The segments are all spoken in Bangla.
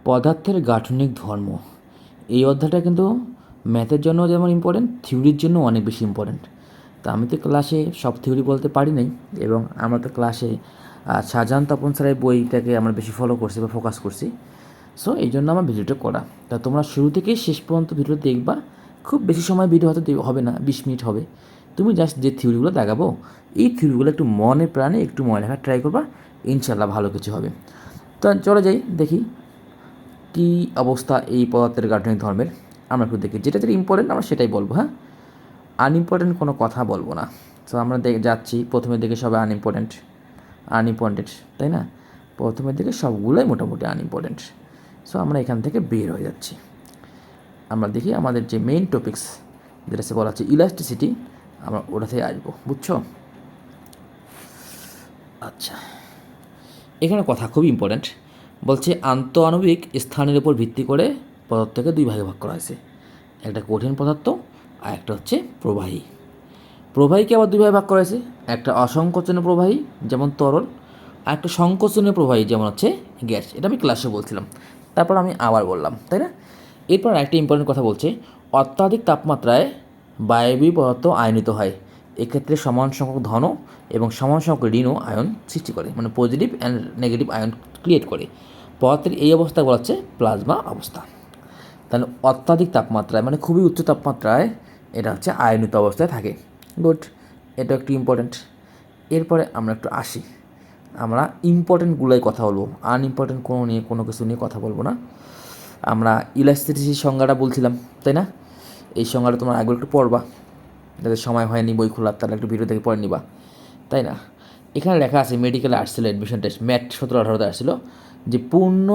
পদার্থের গাঠনিক ধর্ম, এই অধ্যায়টা কিন্তু ম্যাথের জন্য যেমন ইম্পর্টেন্ট, থিওরির জন্য অনেক বেশি ইম্পর্টেন্ট। তা আমি তো ক্লাসে সব থিওরি বলতে পারি নাই, এবং আমরা তো ক্লাসে শাহজাহান তপন স্যারের বইটাকে আমরা বেশি ফলো করছি বা ফোকাস করছি। সো এই জন্য আমার ভিডিওটা করা। তা তোমরা শুরু থেকে শেষ পর্যন্ত ভিডিও দেখবা। খুব বেশি সময় ভিডিও হয়তো হবে না, 20 মিনিট হবে। তুমি জাস্ট যে থিওরিগুলো দেখাবো, এই থিওরিগুলো একটু মনে প্রাণে একটু মনে রাখার ট্রাই করবা, ইনশাল্লাহ ভালো কিছু হবে। তো চলে যাই, দেখি কী অবস্থা এই পদার্থের গাঠনিক ধর্মের। আমরা একটু দেখি, যেটা যেটা ইম্পর্টেন্ট আমরা সেটাই বলবো, হ্যাঁ, আনইম্পর্টেন্ট কোনো কথা বলবো না। সো আমরা যাচ্ছি প্রথমের দিকে সবাই আনইম্পর্টেন্ট, তাই না? প্রথমের দিকে সবগুলোই মোটামুটি আনইম্পর্টেন্ট। সো আমরা এখান থেকে বের হয়ে যাচ্ছি। আমরা দেখি আমাদের যে মেইন টপিকস, যেটা সে বলা হচ্ছে ইলাস্টিসিটি, আমরা ওটা থেকে আসবো, বুঝছো? আচ্ছা, এখানে কথা খুব ইম্পর্ট্যান্ট। বলছে আন্তঃআণবিক স্থানের উপর ভিত্তি করে পদার্থকে দুই ভাগে ভাগ করা হয়েছে। একটা কঠিন পদার্থ আর একটা হচ্ছে প্রবাহী। প্রবাহীকে আবার দুই ভাগে ভাগ করা হয়েছে, একটা অসংকোচনীয় প্রবাহী যেমন তরল, আর একটা সংকোচনীয় প্রবাহী যেমন হচ্ছে গ্যাস। এটা আমি ক্লাসে বলছিলাম, তারপর আমি আবার বললাম, তাই না? এরপর একটা ইম্পর্টেন্ট কথা বলছে, অত্যাধিক তাপমাত্রায় বায়বীয় পদার্থ আয়নিত হয়। এক্ষেত্রে সমান সংখ্যক ধন এবং সমান সংখ্যক ঋণ আয়ন সৃষ্টি করে, মানে positive and negative ion create করে। পদার্থের এই অবস্থা বলা হচ্ছে প্লাজমা অবস্থা। তাহলে অত্যাধিক তাপমাত্রায় মানে খুবই উচ্চ তাপমাত্রায় এটা হচ্ছে আয়নিত অবস্থায় থাকে। গুড, এটা একটু ইম্পর্টেন্ট। এরপরে আমরা একটু আসি, আমরা ইম্পর্টেন্টগুলোই কথা বলবো, আনইম্পর্টেন্ট কোনো কিছু নিয়ে কথা বলবো না। আমরা ইলাস্টিসিটির সংজ্ঞাটা বলছিলাম, তাই না? এই সংজ্ঞাটা তোমরা আগে একটু পড়বা, যাদের সময় হয়নি বই খোলার, তারা একটু ভিডিও থেকে পড়ে নিবা, তাই না? এখানে লেখা আছে মেডিকেলে আসছিল অ্যাডমিশন টেস্ট ম্যাট 17-18-তে আসছিল, যে পূর্ণ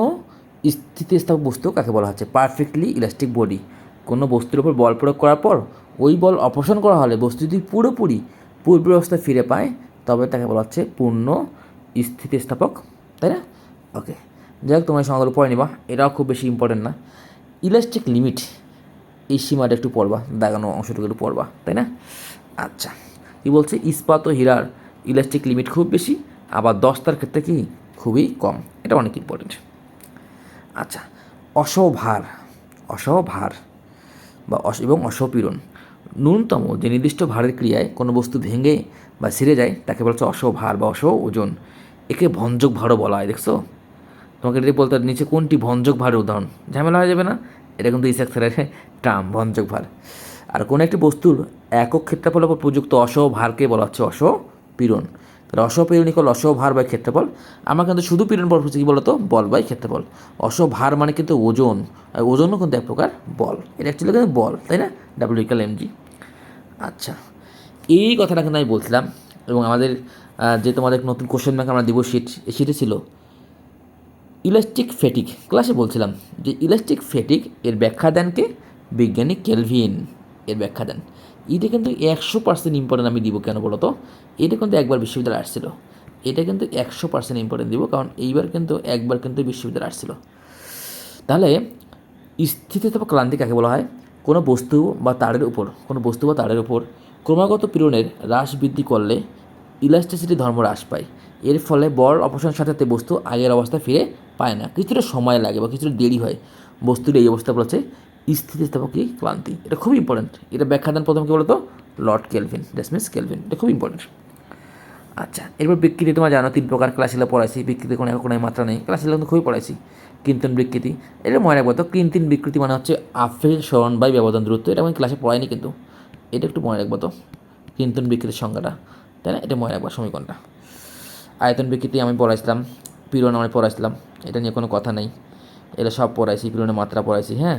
স্থিতিস্থাপক বস্তু কাকে বলা হচ্ছে? Perfectly elastic body. কোনো বস্তুর উপর বল প্রয়োগ করার পর ওই বল অপসারণ করা হলে বস্তু যদি পুরোপুরি পূর্বের অবস্থায় ফিরে পায়, তবে তাকে বলা হচ্ছে পূর্ণ স্থিতিস্থাপক, তাই না? ওকে, যাই হোক, তোমরা এই সংজ্ঞাগুলো পড়ে নিবা, এটাও খুব বেশি ইম্পর্টেন্ট না। ইলাস্টিক লিমিট, এই সীমাটা একটু পড়বা, দাগানো অংশটুকু একটু পড়বা, তাই না? আচ্ছা, কী বলছে? ইস্পাত ও হীরার ইলাস্টিক লিমিট খুব বেশি, আবার দস্তার ক্ষেত্রে কি খুবই কম। এটা অনেক ইম্পর্টেন্ট। আচ্ছা, অসভার বা এবং অসপীড়ন, ন্যূনতম যে নির্দিষ্ট ভারের ক্রিয়ায় কোনো বস্তু ভেঙে বা ছিঁড়ে যায় তাকে বলা হচ্ছে অসভার বা ওজন। একে ভঞ্জক ভারও বলা হয়। দেখছো, তোমাকে এটি বলতে নিচে কোনটি ভঞ্জক ভারের উদাহরণ, ঝামেলা হয়ে যাবে না? এটা কিন্তু ইসাক স্যারের টার্ম, ভঞ্জক ভার। আর কোনো একটি বস্তুর একক ক্ষেত্রফলের উপর প্রযুক্ত অসভারকে বলা হচ্ছে অসপীড়ন। তাহলে অসপীড়ন ইকুয়াল অসভার বাই ক্ষেত্রফল। আমরা কিন্তু শুধু পীড়ন বল হচ্ছে কী বলতো? বল বাই ক্ষেত্রফল। অসভার মানে কিন্তু ওজন, আর ওজনও কিন্তু এক প্রকার বল। এটা অ্যাকচুয়ালি কিন্তু বল, তাই না? W equal MG. আচ্ছা, এই কথাটা কিন্তু আমি বলছিলাম, এবং আমাদের যে তোমাদের নতুন কোশ্চেন ব্যাংক আমরা দিব শিট, এই শিটে ছিল ইলাস্টিক ফ্যাটিক। ক্লাসে বলছিলাম যে ইলাস্টিক ফ্যাটিক এর ব্যাখ্যা দেন কে? বিজ্ঞানী কেলভিন এর ব্যাখ্যা দেন। এটা কিন্তু 100% ইম্পর্টেন্ট আমি দিব, কেন বলো তো? এটা কিন্তু একবার বিশ্ববিদ্যালয়ে আসছিল, এটা কিন্তু 100% ইম্পর্টেন্ট দিব, কারণ এইবার কিন্তু একবার কিন্তু বিশ্ববিদ্যালয়ে আসছিল। তাহলে স্থিতিস্থাপক ক্লান্তি কাকে বলা হয়? কোনো বস্তু বা তারের উপর ক্রমাগত পীড়নের হ্রাস বৃদ্ধি করলে ইলাস্টিসিটি ধর্ম হ্রাস পায়। এর ফলে বল অপসারণের সাথে সাথে বস্তু আগের অবস্থায় ফিরে পায় না, কিছুটা সময় লাগে বা কিছুটা দেরি হয়। বস্তুর এই অবস্থা বলা হচ্ছে স্থিতিস্থাপক ক্লান্তি। এটা খুব ইম্পর্টেন্ট। এটা ব্যাখ্যা দেন প্রথম কী বলতো? Lord Kelvin, that's means Kelvin. এটা খুব ইম্পর্টেন্ট। আচ্ছা, এরপর বিকৃতি তোমরা জানো 3 প্রকার, ক্লাসিলা পড়াইছি। বিকৃতি কোনো মাত্রা নেই, ক্লাসিলা কিন্তু খুবই পড়াইছি। কৃত্রিম বিকৃতি, এটা মনে রাখবো তো। কৃত্রিম বিকৃতি মানে হচ্ছে আপেক্ষিক সরণ বাই ব্যবধান দূরত্ব। এটা আমি ক্লাসে পড়াইনি, কিন্তু এটা একটু মনে রাখবো তো, কৃত্রিম বিকৃতির সংজ্ঞাটা, তাই না? এটা মনে রাখবো সমীকরণটা। আয়তন বিকৃতি আমি পড়াইছিলাম, পীড়ন আমি পড়াইছিলাম, এটা নিয়ে কোনো কথা নেই, এটা সব পড়াইছি, পীড়নের মাত্রা পড়াইছি। হ্যাঁ,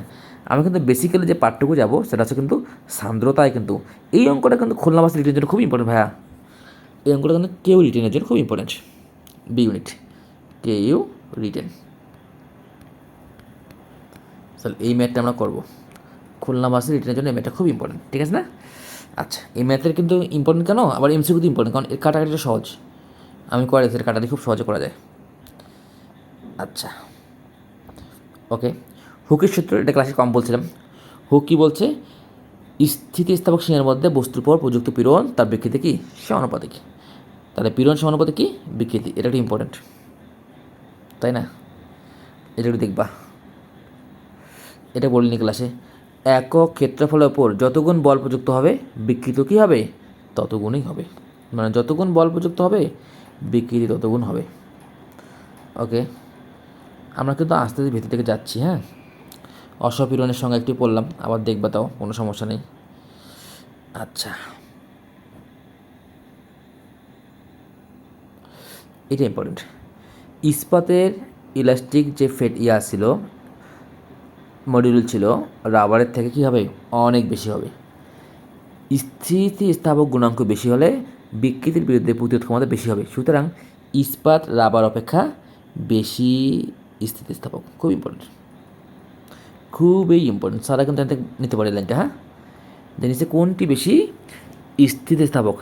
আমি কিন্তু বেসিক্যালি যে পাঠটুকু যাবো সেটা হচ্ছে কিন্তু সান্দ্রতায়। কিন্তু এই অঙ্কটা কিন্তু খুলনা ভার্সিটি রিটেনের জন্য খুব ইম্পর্টেন্ট ভাইয়া। এই অঙ্কটা কিন্তু কেউ রিটেনের জন্য খুব ইম্পর্টেন্ট। বি ইউনিট কেউ রিটেন, তাহলে এই ম্যাথটা আমরা করবো। খুলনা ভার্সিটি রিটেনের জন্য এই ম্যাথটা খুব ইম্পর্টেন্ট, ঠিক আছে না? আচ্ছা, এই ম্যাথের কিন্তু ইম্পর্টেন্ট কেন? আবার এমসিকিউ ইম্পর্টেন্ট, কারণ এর কাটাকাটিটা সহজ। আমি করে এর কাটাকাটি খুব সহজে করা যায়। আচ্ছা, ওকে। হুকের সূত্র, এটা ক্লাসে কম বলছিলাম। হুক কী বলছে? স্থিতিস্থাপক সীমার মধ্যে বস্তুর পর প্রযুক্ত পীড়ন তার বিকৃতি কি সমানুপাতিক। তাহলে পীড়ন সমানুপাতিক কি বিকৃতি, এটা একটু ইম্পর্টেন্ট, তাই না? এটা একটু দেখবা। এটা বলিনি ক্লাসে। একক ক্ষেত্রফলের ওপর যতগুণ বল প্রযুক্ত হবে বিকৃত কী হবে, ততগুণই হবে। মানে যতগুণ বল প্রযুক্ত হবে বিকৃতি ততগুণ হবে। ওকে, আমরা কিন্তু আস্তে আস্তে ভিতর থেকে যাচ্ছি। হ্যাঁ, অসপীড়নের সঙ্গে একটি পড়লাম, আবার দেখবা, তাও কোনো সমস্যা নেই। আচ্ছা, এটা ইম্পর্টেন্ট। ইস্পাতের ইলাস্টিক যে ছিল, মডিউল ছিল, রাবারের থেকে কী হবে, অনেক বেশি হবে। স্থিতিস্থাপক গুণাঙ্ক বেশি হলে বিকৃতির বিরুদ্ধে প্রতিরোধ ক্ষমতা বেশি হবে। সুতরাং ইস্পাত রাবার অপেক্ষা বেশি স্থিতিস্থাপক। খুব ইম্পর্টেন্ট, খুবই ইম্পর্টেন্ট। সারা কিন্তু নিতে পারে লাইনটা। হ্যাঁ, জিনিসে কোনটি বেশি স্থিতিস্থাপক,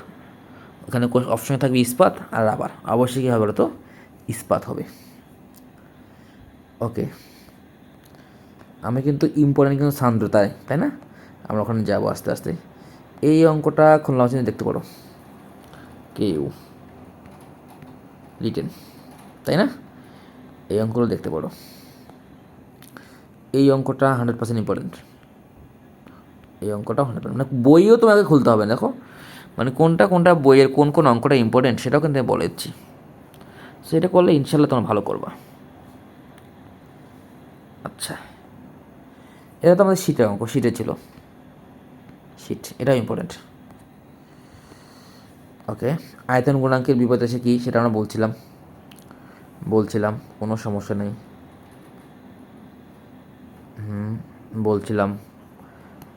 ওখানে অপশনে থাকবে ইস্পাত আর রাবার। অবশ্যই কী হবে বলো তো, ইস্পাত হবে। ওকে, আমি কিন্তু ইম্পর্টেন্ট কিন্তু সান্দ্রতায়, তাই না? আমরা ওখানে যাবো আস্তে আস্তে। এই অঙ্কটা খুলনা অঞ্চলে দেখতে পারো, কেউ রিটেন, তাই না? এই অঙ্কগুলো দেখতে পারো। এই অঙ্কটা 100% ইম্পর্টেন্ট। এই অঙ্কটাও 100%, মানে বইও তোমাকে খুলতে হবে। দেখো, মানে কোনটা কোনটা বইয়ের কোন কোন অঙ্কটা ইম্পর্টেন্ট সেটাও কিন্তু আমি বলে দিচ্ছি। সেটা করলে ইনশাল্লাহ তোমরা ভালো করবা। আচ্ছা, এটা তো আমাদের শীতের অঙ্ক, শীতে ছিল, শীত, এটাও ইম্পর্টেন্ট। ওকে, আয়তন গুণাঙ্কের বিপদ আছে কি সেটা আমরা বলছিলাম, কোনো সমস্যা নেই। বলছিলাম,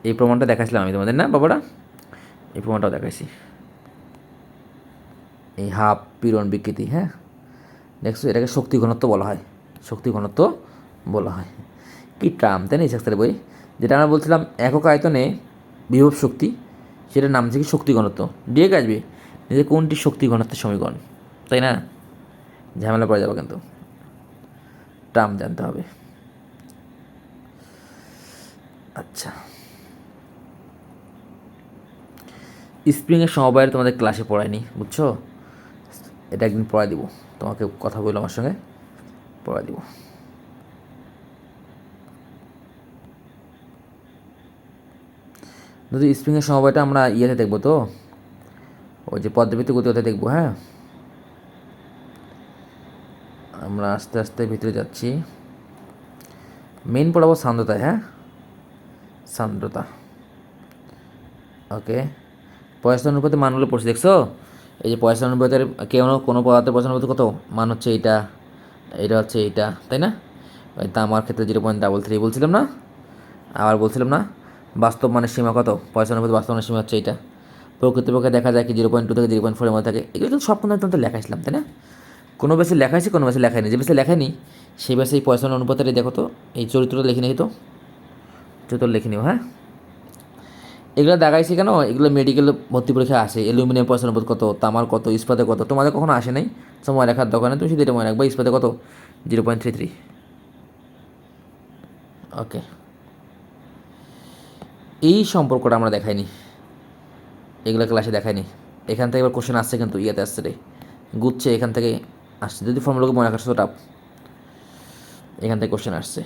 এই প্রমাণটা দেখাইছিলাম আমি তোমাদের, না বাবারা? এই প্রমাণটাও দেখাইছি, এই হাফ পীড়ন বিকৃতি। হ্যাঁ, দেখছো, এটাকে শক্তি ঘনত্ব বলা হয়, শক্তি ঘনত্ব বলা হয়। কি ট্রাম, তাই না? ইসাক্সের বই, যেটা আমরা বলছিলাম একক আয়তনে বিভব শক্তি, সেটার নাম থেকে শক্তি ঘনত্ব। ডিরেক্ট আসবে যে কোনটি শক্তি ঘনত্বের সমীকরণ, তাই না? ঝামেলা পড়ে যাবে, কিন্তু ট্রাম জানতে হবে। আচ্ছা, স্প্রিংয়ের সমবায়ের তোমাদের ক্লাসে পড়ায়নি, বুঝছো? এটা একদিন পড়াই দিব, তোমাকে কথা বললো আমার সঙ্গে, পড়াই দিব। যদি স্প্রিংয়ের সমবায়টা আমরা ইয়েতে দেখবো, তো ওই যে পদ্মভিত্তিক গতি হতে দেখবো। হ্যাঁ, আমরা আস্তে আস্তে ভিতরে যাচ্ছি, মেন পড়াবো সান্দ্রতায়। হ্যাঁ, সান্দ্রতা। ওকে, পয়সা অনুপাতে মানগুলো পড়ছি, দেখছো? এই যে পয়সা অনুপাতের কোনো পদার্থের পয়সা অনুপাত কত মান হচ্ছে, এটা হচ্ছে এইটা, তাই না? ওই তামার ক্ষেত্রে 0.33 বলছিলাম না? আবার বলছিলাম না, বাস্তব মানের সীমা কত, পয়সা অনুপাত বাস্তব মানের সীমা হচ্ছে এইটা। প্রকৃতপক্ষে দেখা যায় কি 0.2 থেকে 0.4 মধ্যে থাকে। এগুলো কিন্তু সব কিন্তু আমি লেখাইছিলাম, তাই না? কোনো বেশি লেখাইছি, কোনো বেশি লেখাইনি। যে বেশি লেখাইনি সেই বেশি এই পয়সা অনুপাতটা দেখো তো, এই চরিত্রটা লিখে নিই, তো চরিত্র লিখে নিও। হ্যাঁ, এগুলো দেখাইছি কেন, এগুলো মেডিকেল ভর্তি পরীক্ষা আসে। অ্যালুমিনিয়াম পয়সা অনুপাত কত, তামার কত, ইস্পাতে কত, তোমাদের কখনো আসে নাই, সময় লেখার দরকার নেই, তুমি শুধু এটা মনে রাখবা, ইস্পাতে কত, 0.33। ওকে, এই সম্পর্কটা আমরা দেখাইনি, এগুলো ক্লাসে দেখাইনি। এখান থেকে এবার কোশ্চেন আসছে, কিন্তু ইয়াতে আসছে রে, গুচ্ছে এখান থেকে আসছে। যদি ফর্মুলাকে মনে রাখার তো টাপ, এখান থেকে কোশ্চেন আসছে।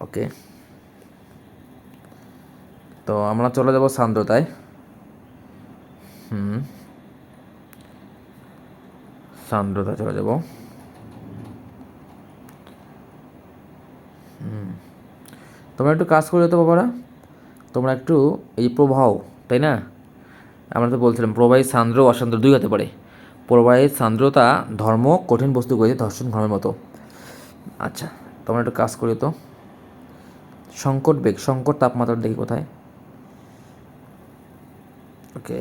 ওকে, তো আমরা চলে যাব সান্দ্রতায়। সান্দ্রতা চলে যাব। তোমরা একটু কাজ করে তো বাবারা, তোমরা একটু এই প্রবাহ, তাই না? আমরা তো বলছিলাম প্রবাহী সান্দ্র অসান্দ্র দুই হতে পারে। প্রবাহীর সান্দ্রতা ধর্ম কঠিন বস্তু করেছে ধর্ষণ ঘর্মের মতো। আচ্ছা, তোমরা একটু কাজ করি তো। সংকট বেগ, সংকট তাপমাত্রা দেখি কোথায়। ওকে,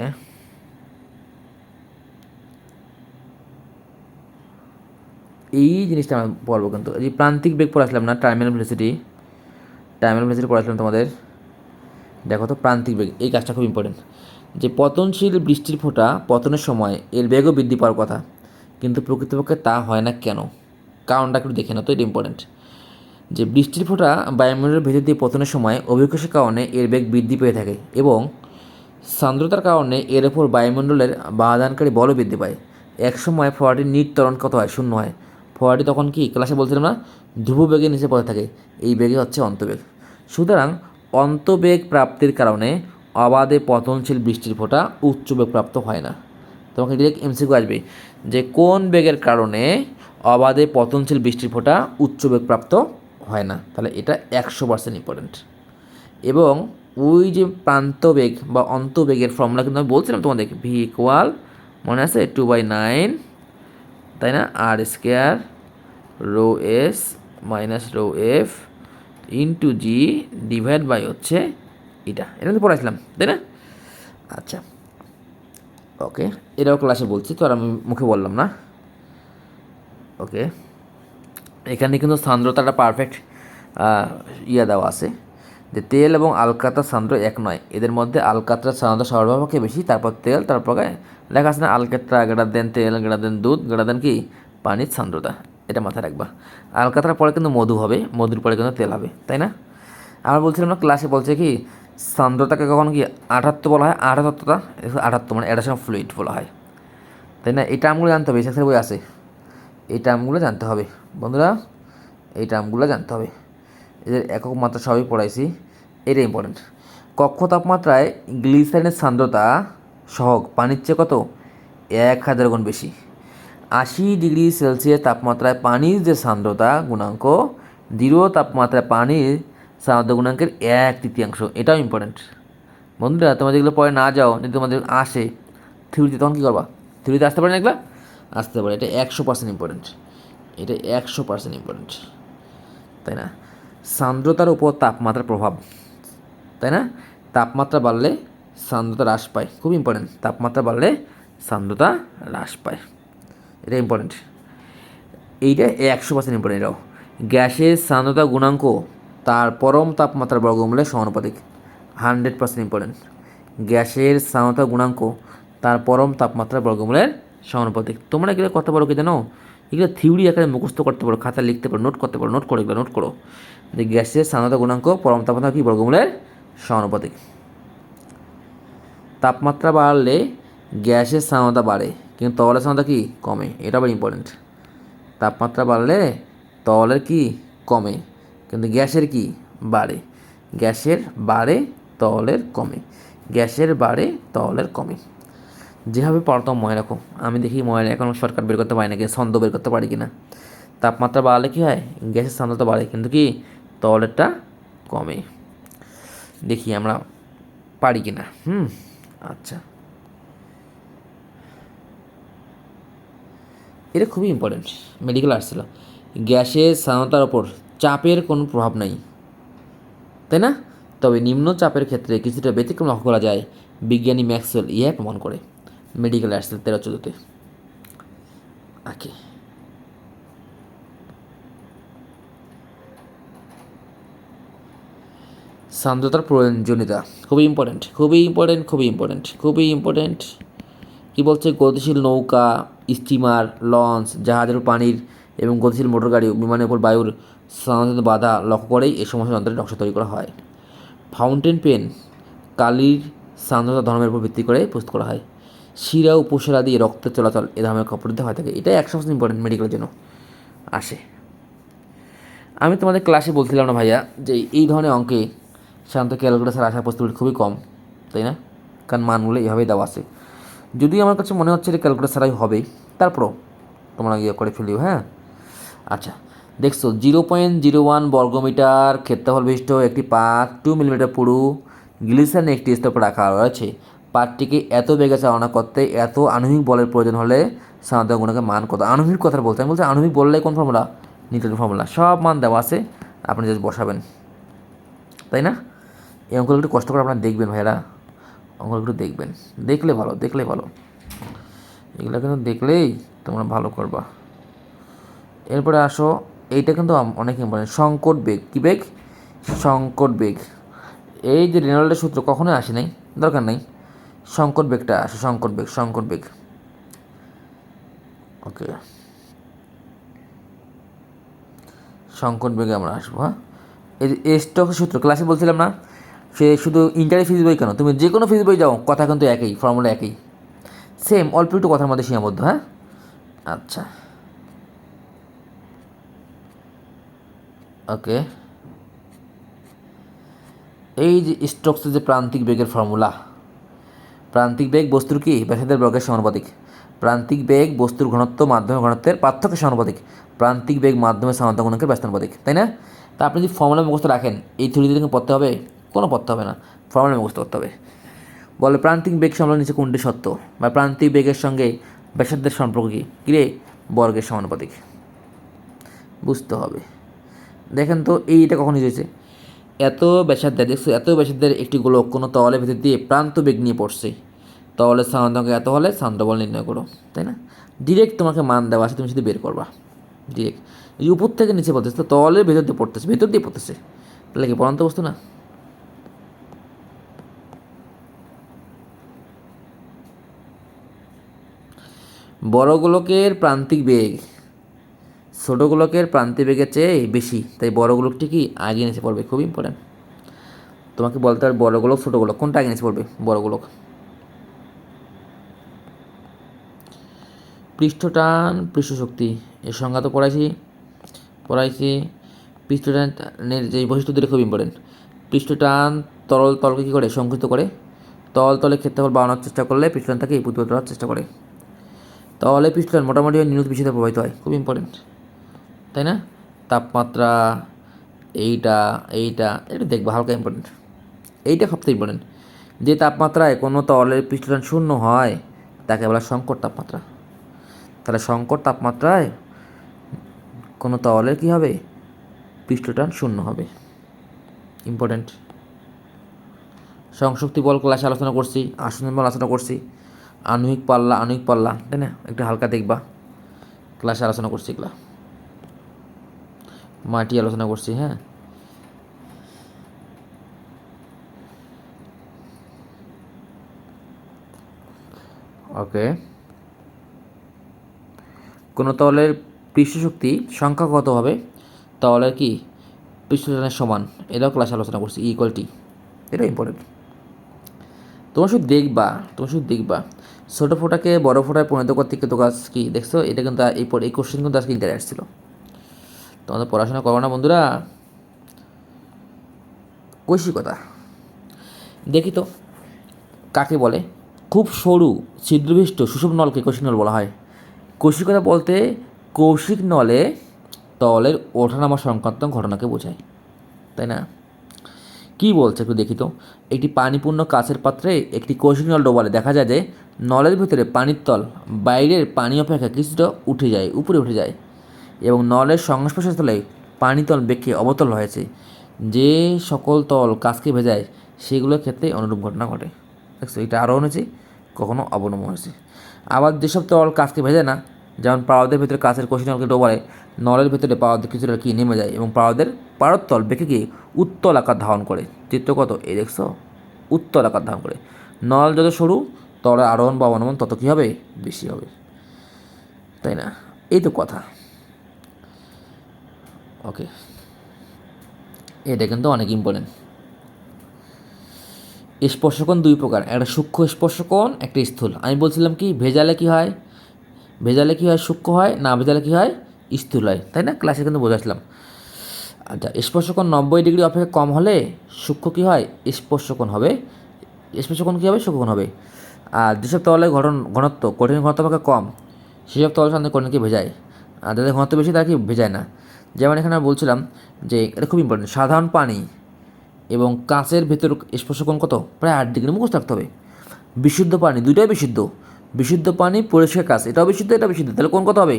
এই জিনিসটা আমরা পড়বো, কিন্তু এই প্রান্তিক বেগ পড়াছিলাম না, টার্মিনাল ভেলোসিটি পড়াছিলাম তোমাদের। দেখো তো, প্রান্তিক বেগ, এই কাজটা খুব ইম্পর্টেন্ট। যে পতনশীল বৃষ্টির ফোঁটা পতনের সময় এর বেগও বৃদ্ধি পাওয়ার কথা, কিন্তু প্রকৃতপক্ষে তা হয় না কেন? কারণটা একটু দেখে না তো, এটা ইম্পর্টেন্ট। যে বৃষ্টির ফোঁটা বায়ুমণ্ডলের ভেতর দিয়ে পতনের সময় অভিকর্ষের কারণে এর বেগ বৃদ্ধি পেয়ে থাকে, এবং সান্দ্রতার কারণে এর ওপর বায়ুমণ্ডলের বাধাদানকারী বলও বৃদ্ধি পায়। এক সময় ফোঁটাটির নিট ত্বরণ কত হয়, শূন্য হয়। ফোয়ারাটি তখন কি ক্লাসে বলছিলাম না, ধ্রুব বেগের নিচে পড়ে থাকে, এই বেগে হচ্ছে অন্তবেগ। সুতরাং অন্তবেগ প্রাপ্তির কারণে অবাধে পতনশীল বৃষ্টির ফোঁটা উচ্চ বেগ প্রাপ্ত হয় না। তোমাকে ডিরেক্ট এমসিকিউ আসবে যে কোন বেগের কারণে অবাধে পতনশীল বৃষ্টির ফোঁটা উচ্চ বেগ প্রাপ্ত হয় না, তাহলে এটা 100% ইম্পর্টেন্ট। এবং ওই যে প্রান্তবেগ বা অন্তবেগের ফর্মুলা কিন্তু আমি বলছিলাম তোমাদেরকে, ভি ইকুয়াল মনে আছে 2/9, তাই না, আর square rho S minus rho F into G divide by হচ্ছে এটা কিন্তু পড়াইছিলাম, তাই না? আচ্ছা, ওকে, এটাও ক্লাসে বলছি তো আর আমি মুখে বললাম না। ওকে, এখানে কিন্তু সান্দ্রতাটা পারফেক্ট দেওয়া আছে যে তেল এবং আলকাতরার সান্দ্র এক নয়, এদের মধ্যে আলকাতরার সান্দ্র সর্বাপেক্ষা বেশি, তারপর তেল, তারপর লেখা আছে না আলকাতরা গ্রেটার দেন তেল গ্রেটার দেন দুধ গ্রেটার দেন কি পানির সান্দ্রতা, এটা মাথায় রাখবা। আলকাতরার পরে কিন্তু মধু হবে, মধুর পরে কিন্তু তেল হবে, তাই না? আমরা বলছিলাম না ক্লাসে বলছে কি সান্দ্রতাকে কখন কি আঠাত্ব বলা হয়, আঠাত্ব মানে অ্যাডাশন ফ্লুইড বলা হয়, তাই না? এই টার্মগুলো জানতে হবে, এসএসসির বই আছে, এই টার্মগুলো জানতে হবে বন্ধুরা, এই টার্মগুলো জানতে হবে। এদের একক মাত্রা সবই পড়াইছি, এটা ইম্পর্টেন্ট। কক্ষ তাপমাত্রায় গ্লিসারিনের সান্দ্রতা সহগ পানির চেয়ে কত 1000 গুণ বেশি। 80 ডিগ্রি সেলসিয়াস তাপমাত্রায় পানির যে সান্দ্রতা গুণাঙ্ক দৃঢ় তাপমাত্রায় পানির সান্দ্রতা গুণাঙ্কের 1/3, এটাও ইম্পর্টেন্ট বন্ধুরা। তোমরা যেগুলো পরে না যাও, যদি তোমাদের আসে থিওরিতে, তখন কী করবা? থিওরিতে আসতে পারে না এগুলো, আসতে পারে, এটা 100% ইম্পর্টেন্ট, এটা 100% ইম্পর্টেন্ট, তাই না? সান্দ্রতার উপর তাপমাত্রার প্রভাব, তাই না? তাপমাত্রা বাড়লে সান্দ্রতা হ্রাস পায়, খুব ইম্পর্টেন্ট, তাপমাত্রা বাড়লে সান্দ্রতা হ্রাস পায়, এটা ইম্পর্টেন্ট, এইটা 100% ইম্পর্টেন্ট। এটাও গ্যাসের সান্দ্রতা গুণাঙ্ক তার পরম তাপমাত্রার বর্গমূলের সমানুপাতিক, 100% ইম্পর্টেন্ট। গ্যাসের সান্দ্রতা গুণাঙ্ক তার পরম তাপমাত্রার বর্গমূলের সমানুপাতিক। তোমরা এগুলো করতে পারো কি জানো? এগুলো থিওরি আকারে মুখস্থ করতে পারো, খাতা লিখতে পারো, নোট করতে পারো, নোট করো, এগুলো নোট করো যে গ্যাসের সান্দ্রতা গুণাঙ্ক পরম তাপমাত্রা কি বর্গমূলের সমানুপাতিক। তাপমাত্রা বাড়লে গ্যাসের সান্দ্রতা বাড়ে কিন্তু তরলের সান্দ্রতা কি কমে, এটা আবার ইম্পর্টেন্ট। তাপমাত্রা বাড়লে তরলের কি কমে কিন্তু গ্যাসের কি বাড়ে, গ্যাসের বাড়ে তরলের কমে, গ্যাসের বাড়ে তরলের কমে। যেভাবে পারতাম মনে রাখো, আমি দেখি মনে এখন শর্টকাট বের করতে পারি না, ছন্দ বের করতে পারি কিনা। তাপমাত্রা বাড়লে কী হয়, গ্যাসের সান্দ্রতা বাড়ে কিন্তু কি তরলেরটা কমে, দেখি আমরা পারি কিনা। আচ্ছা, এটা খুবই ইম্পর্টেন্ট, মেডিকেল আর্টস ছিল। গ্যাসের সান্দ্রতার ওপর চাপের কোনো প্রভাব নেই, তাই না? তবে নিম্ন চাপের ক্ষেত্রে কিছুটা ব্যতিক্রম লক্ষ্য করা যায়, বিজ্ঞানী ম্যাক্সওয়েল ইহা প্রমাণ করে, মেডিকেল আর্টস 13-14-তে। ওকে, সান্দ্রতার প্রয়োজনীয়তা খুবই ইম্পর্টেন্ট, খুবই ইম্পর্টেন্ট, খুবই ইম্পর্টেন্ট, খুবই ইম্পর্টেন্ট। কী বলছে? গতিশীল নৌকা, স্টিমার, লঞ্চ, জাহাজের পানির এবং গতিশীল মোটর গাড়ি, বিমানের উপর বায়ুর সান্দ্রতা বাধা লক্ষ্য করেই এই সমস্ত যন্ত্রের নকশা তৈরি করা হয়। ফাউন্টেন পেন কালির সান্দ্রতা ধর্মের উপর ভিত্তি করে প্রস্তুত করা হয়। শিরা উপশিরা দিয়ে রক্তের চলাচল এ ধরনের কাপড় হয়ে থাকে, এটা 100% ইম্পর্টেন্ট, মেডিকেলের জন্য আসে। আমি তোমাদের ক্লাসে বলছিলাম না ভাইয়া যে এই ধরনের অঙ্কে সাধারণত ক্যালকুলেটার আসার পসিবিলিটি খুবই কম, তাই না? কারণ মানগুলো এভাবেই দেওয়া আছে। যদিও আমার কাছে মনে হচ্ছে যে ক্যালকুলেটার ছাড়াই হবে, তারপরও তোমরা করে ফেলিও, হ্যাঁ। আচ্ছা, দেখছো 0.01 বর্গমিটার ক্ষেত্রফল বিশিষ্ট একটি পাত 2 মিলিমিটার পুরু গ্লিসারিন একটি স্তূপে রাখা রয়েছে। পাতটিকে এত বেগে চালনা করতে এত আণবিক বলের প্রয়োজন হলে সাধারণত গুণকে মান কত? আণবিক কথা বলতে আমি বলছি, আণবিক বললে কোন ফর্মুলা? নিউটনের ফর্মুলা, সব মান দেওয়া আছে, আপনি জাস্ট বসাবেন, তাই না? এই অঙ্কগুলো একটু কষ্ট করে আপনারা দেখবেন ভাইয়েরা, অঙ্কগুলো একটু দেখবেন, দেখলে ভালো, দেখলে ভালো, এগুলো কিন্তু দেখলেই তোমরা ভালো করবা। এরপরে আসো, এইটা কিন্তু অনেক ইম্পর্টেন্ট, সংকট বেগ। কী বেগ? সংকট বেগ। এই যে রেনল্ডের সূত্র কখনোই আসে নাই, দরকার নেই, সংকট বেগটা আসে, সংকট বেগ, সংকট বেগ। ওকে, সংকট বেগে আমরা আসবো। হ্যাঁ, এই যে স্টক সূত্র ক্লাসে বলছিলাম না, সে শুধু ইন্টারে ফিজিক্স বই কেন, তুমি যে কোনো ফিজিক্স বই যাও, কথা কিন্তু একই, ফর্মুলা একই, সেম, অল্প একটু কথার মধ্যে সীমাবদ্ধ। হ্যাঁ, আচ্ছা, ওকে, এই যে স্টোকসের যে প্রান্তিক বেগের ফর্মুলা, প্রান্তিক বেগ বস্তুর কি ব্যাসার্ধের বর্গের সমানুপাতিক। প্রান্তিক বেগ বস্তুর ঘনত্ব মাধ্যমের ঘনত্বের পার্থক্যের সমানুপাতিক। প্রান্তিক বেগ মাধ্যমের স্থানান্তর গুণকের ব্যস্তানুপাতিক, তাই না? তা আপনি যদি ফর্মুলা মুখস্থ রাখেন, এই থিওরি থেকে পড়তে হবে? কোনো পড়তে হবে না, ফর্মুলা মুখস্থ করতে হবে। বলে প্রান্তিক বেগ সম্পর্কে নিচে কোনটি সত্য, বা প্রান্তিক বেগের সঙ্গে ব্যাসার্ধের সম্পর্ক কী? কিরে, বর্গের সমানুপাতিক। বুঝতে হবে। দেখেন তো এইটা কখন হয়েছে? এত ব্যাসার্ধের, দেখছো, এত ব্যাসার্ধের একটি গোলক কোনো তলের ভিতর দিয়ে প্রান্ত বেগ নিয়ে পড়ছে। তলের স্থানান্তর এত হলে স্থানান্তর বল নির্ণয় করো, তাই না? ডিরেক্ট তোমাকে মান দেওয়া আছে, তুমি শুধু বের করবা ডিরেক্ট। এই উপর থেকে নিচে পড়তেছে, তো তলের ভেতর দিয়ে পড়তেছে, ভেতর দিয়ে পড়তেছে, তাহলে কি পড়ান্ত বস্তু না? বড় গোলকের প্রান্তিক বেগ ছোট গোলকের প্রান্তিক বেগের চেয়ে বেশি, তাই বড় গোলকটি কি আগে নিচে পড়বে। খুব ইম্পর্টেন্ট, তোমাকে বলতে হবে বড় গোলক ছোট গোলক কোনটা আগে নিচে পড়বে। বড় গোলক। পৃষ্ঠটান পৃষ্ঠশক্তি এর সংজ্ঞা তো পড়াইছি। পৃষ্ঠটানের যে বৈশিষ্ট্য দুটো খুব ইম্পর্টেন্ট। পৃষ্ঠটান তরল তলকে কী করে? সংকুচিত করে। তলের ক্ষেত্রফল বাড়ানোর চেষ্টা করলে পৃষ্ঠটান তাকে প্রতিরোধ করার চেষ্টা করে। তলে পৃষ্ঠটান মোটামুটি নিউজ বিষয়তে প্রভাবিত হয়, খুব ইম্পর্টেন্ট, তাই না? তাপমাত্রা, এইটা এইটা এটা দেখবা, হালকা ইম্পর্টেন্ট। এইটা সবথেকে ইম্পর্টেন্ট, যে তাপমাত্রায় কোনো তলের পৃষ্ঠটান শূন্য হয় তাকে বলা সংকট তাপমাত্রা। তাহলে সংকট তাপমাত্রায় কোনো তলের কী হবে? পৃষ্ঠটান শূন্য হবে, ইম্পর্টেন্ট। সংশক্তি বল ক্লাসে আলোচনা করছি, আসন বল আলোচনা করছি, আণবিক পাল্লা, তাই না? একটু হালকা দেখবা, ক্লাসে আলোচনা করছি এগুলা, মাটি আলোচনা করছি। হ্যাঁ, ওকে। কোনো তলের পৃষ্ঠশক্তি সংখ্যা কত হবে তলের কি পৃষ্ঠটানের সমান, এটাও ক্লাসে আলোচনা করছি, ইকুয়াল টি। এটা ইম্পর্টেন্ট। তোমার শুধু দেখবা ছোটো ফোঁটাকে বড় ফোঁটায় পরিণত করতে কিন্তু কাজ কি দেখছো? এটা কিন্তু এই কোশ্চেন কিন্তু আজকে ইন্টারে আসছিল। তোমাদের পড়াশোনা করো না বন্ধুরা? কৈশিকতা দেখি তো কাকে বলে? খুব সরু ছিদ্রবিষ্ট সুষুপ নলকে কৌশিক নল বলা হয়। কৈশিকতা বলতে কৌশিক নলে তলের ওঠানামা সংক্রান্ত ঘটনাকে বোঝায়, তাই না? কী বলছে একটু দেখি তো। একটি পানিপূর্ণ কাচের পাত্রে একটি কৌশিক নল ডোবালে দেখা যায় যে নলের ভিতরে পানির তল বাইরের পানি অপেক্ষা কিছুটা উপরে উঠে যায় এবং নলের সংস্পর্শস্থলে পানিতল বেঁকে অবতল হয়েছে। যে সকল তল কাচকে ভেজায় সেগুলোর ক্ষেত্রে অনুরূপ ঘটনা ঘটে। দেখছো, এটা আরও হয়েছে, কখনো অবনমন হয়েছে। আবার যেসব তল কাচকে ভেজে না, যেমন পারদের ভিতরে কাচের কৌশিক নলকে ডোবালে নলের ভিতরে পারদের কিছুটা কি নেমে যায় এবং পারদ তল বেঁকে গিয়ে উত্তল আকার ধারণ করে। চিত্র কত? এই দেখছো, উত্তল আকার ধারণ করে। নল যত সরু তলের আরোহণ বা অবনমন তত কী হবে? বেশি হবে, তাই না? এই তো কথা। ওকে, এটা কিন্তু অনেক ইম্পর্টেন্ট। স্পর্শকোণ দুই প্রকার, একটা সূক্ষ্ম স্পর্শকোণ, একটা স্থূল। আমি বলছিলাম কি ভেজালে কি হয়? সূক্ষ্ম হয়, না ভেজালে কি হয়? স্থূল হয়, তাই না? ক্লাসে কিন্তু বোঝাচ্ছিলাম। আচ্ছা, স্পর্শকোণ 90 ডিগ্রি অপেক্ষা কম হলে সূক্ষ্ম কী হয়? স্পর্শকোণ হবে। সূক্ষ্মকোণ হবে। আর যেসব তলের ঘনত্ব কঠিন ঘনত্ব অপেক্ষা কম সেসব তল সাধারণত কঠিনকে ভেজায়, আর যাদের ঘনত্ব বেশি তারা কি ভেজায় না। যেমন এখানে আমি বলছিলাম যে এটা খুব ইম্পর্টেন্ট, সাধারণ পানি এবং কাঁচের ভেতর স্পর্শকোণ কত? প্রায় 8 ডিগ্রি, মুখস্থ রাখতে হবে। বিশুদ্ধ পানি, দুইটাই বিশুদ্ধ পানি, পরিষ্কার কাঁচ, এটা বিশুদ্ধ, তাহলে কোণ কত হবে?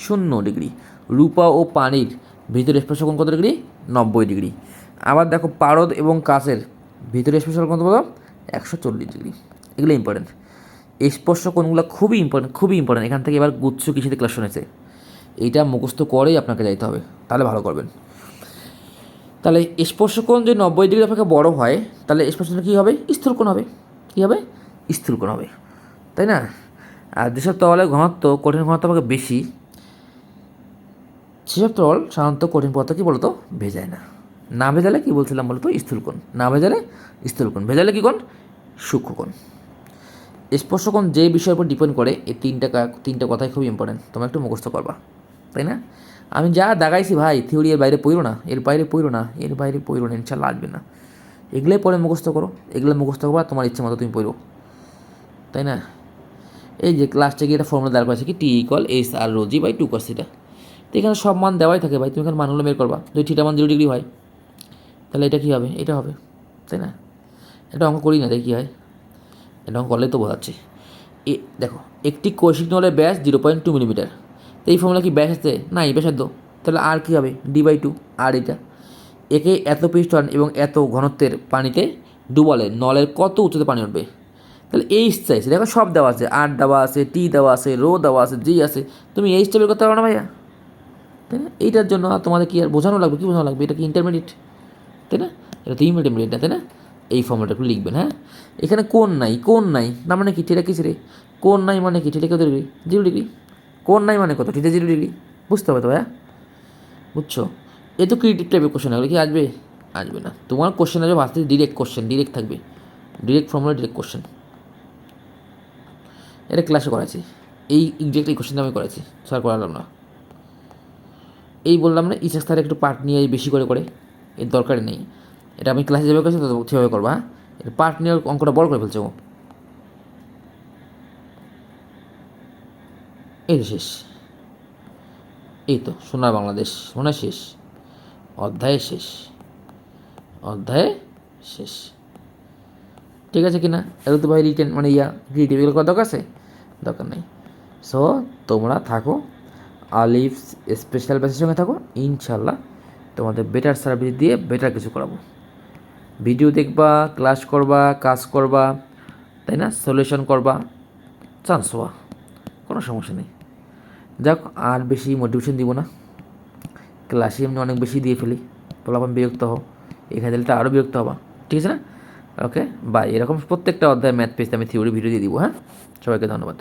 0 ডিগ্রি। রূপা ও পানির ভিতরে স্পর্শকোণ কত ডিগ্রি? 90 ডিগ্রি। আবার দেখো পারদ এবং কাঁচের ভিতরে স্পর্শকোণ কত বলো? 140 ডিগ্রি। এগুলো ইম্পর্টেন্ট, এই স্পর্শকোণগুলো খুবই ইম্পর্টেন্ট। এখান থেকে এবার গুচ্ছ কৃষিতে ক্লাস শুনেছে, এইটা মুখস্থ করেই আপনাকে যাইতে হবে, তাহলে ভালো করবেন। তাহলে স্পর্শকোণ যদি 90 ডিগ্রি অপেক্ষা বড় হয় তাহলে স্পর্শকোণ কী হবে? স্থূলকোণ হবে। কী হবে? স্থূলকোণ হবে, তাই না? আর যেসব তলের ঘনত্ব কঠিন ঘনত্ব অপেক্ষা বেশি সেসব তল সাধারণত কঠিন পদার্থ কী বলতো? ভেজায় না। না ভেজালে কী বলছিলাম বলতো? স্থূলকোণ। না ভেজালে স্থূলকোণ, ভেজালে কী কোণ? সূক্ষ্মকোণ। স্পর্শকোণ যে বিষয়ের উপর ডিপেন্ড করে এই তিনটা কথাই খুব ইম্পর্টেন্ট, তোমরা একটু মুখস্থ করবা, তাই না? আমি যা দাগাইছি ভাই, থিওরি এর বাইরে পড়ো না, এর বাইরে পড়ো না, এর বাইরে পড়ো না, ইনশাল্লাহ আসবে না। এগুলোই পরে মুখস্থ করো, এগুলো মুখস্থ করো, তোমার ইচ্ছে মতো তুমি পড়ো, তাই না? এই যে ক্লাসটা গিয়ে একটা ফর্মুলা দাঁড় করেছে কি, T equal S R rho G by 2 cos theta. তো এখানে সব মান দেওয়াই থাকে ভাই, তুমি এখানে মানগুলো বের করবা। যদি থিটা মান 0 ডিগ্রি হয় তাহলে এটা কী হবে, এটা হবে, তাই না? এটা অঙ্ক করি না, দেখি কী হয়। এটা অঙ্ক করলেই তো বোঝাচ্ছে। দেখো, একটি কৌশিক নলের ব্যাস 0.2 মিলিমিটার। তো এই ফর্মুলা কি ব্যাস আছে? না, এই ব্যাসার্ধ। তাহলে আর কী হবে, d/2 আর এটা। একে এত পিস্টন এবং এত ঘনত্বের পানিতে ডুবালে নলের কত উচ্চতে পানি উঠবে? তাহলে এইচ চাইছে, দেখো সব দেওয়া আছে, আর দেওয়া আছে, টি দেওয়া আছে, রো দেওয়া আছে, জি আছে। তুমি এইচটা বের করতে পারো না ভাইয়া, তাই না? এইটার জন্য তোমাদের কি আর বোঝানো লাগবে, কি বোঝানো লাগবে? এটা কি ইন্টারমিডিয়েট, তাই না? এটা তো ইন্টারমিডিয়েট না, তাই না? এই ফর্মুলাটা লিখবেন, হ্যাঁ। এখানে কোণ নাই, কোণ নাই না মানে কি, থিটা কিসে রে? কোণ নাই মানে কি, থিটা কত ডিগ্রি? 0 ডিগ্রি। কোণ নাই মানে কত, থিটা 0 ডিগ্রি। বুঝতে হবে তো ভাইয়া, বুঝছো? এ তো ক্রিয়েটিভ টাইপের কোশ্চেন, এগুলো কি আসবে? আসবে না। তোমার কোশ্চেন আসবে ভার্সিটি ডিরেক্ট কোশ্চেন, ডিরেক্ট থাকবে, ডিরেক্ট ফর্মুলা, ডিরেক্ট কোশ্চেন। এটা ক্লাসে করাচ্ছি, এই এক্সাক্ট এই কোশ্চেনটা আমি করাচ্ছি, স্যার করালাম না। এই বললাম না, ইচ্ছা স্যার একটু পার্ট নিয়ে বেশি করে করে, এর দরকারই নেই। এটা আমি ক্লাসে যেভাবে করেছি সেভাবে করবা, হ্যাঁ। এটা পার্ট নিয়ে অঙ্কটা বড় করে ফেলছে ও। এই তো শেষ, এই তো সোনার বাংলাদেশ মনে শেষ, অধ্যায়ে শেষ, অধ্যায়ে শেষ। ঠিক আছে কি না? এগুলো তো ভাই রিটেন মানে ক্রিয়েটিভ এগুলো করা দরকার আছে? দরকার নেই। সো তোমরা থাকো আলিফ স্পেশাল ব্যাচের সঙ্গে, থাকো, ইনশাল্লাহ তোমাদের বেটার সার্ভিস দিয়ে বেটার কিছু করাবো। ভিডিও দেখবা, ক্লাস করবা, কাজ করবা, তাই না? সলিউশন করবা, চান্স হওয়া, কোনো সমস্যা নেই। যাক, আর বেশি মোটিভেশন দিব না, ক্লাসে এমনি অনেক বেশি দিয়ে ফেলি, ফলাফল বিরক্ত হও, এখানে দিলে তো আরও বিরক্ত হবা, ঠিক আছে না? Okay bye. এরকম প্রত্যেকটা অধ্যায় ম্যাথ পেজতে আমি থিওরি ভিডিও দিয়ে দিব, হ্যাঁ। সবাইকে ধন্যবাদ।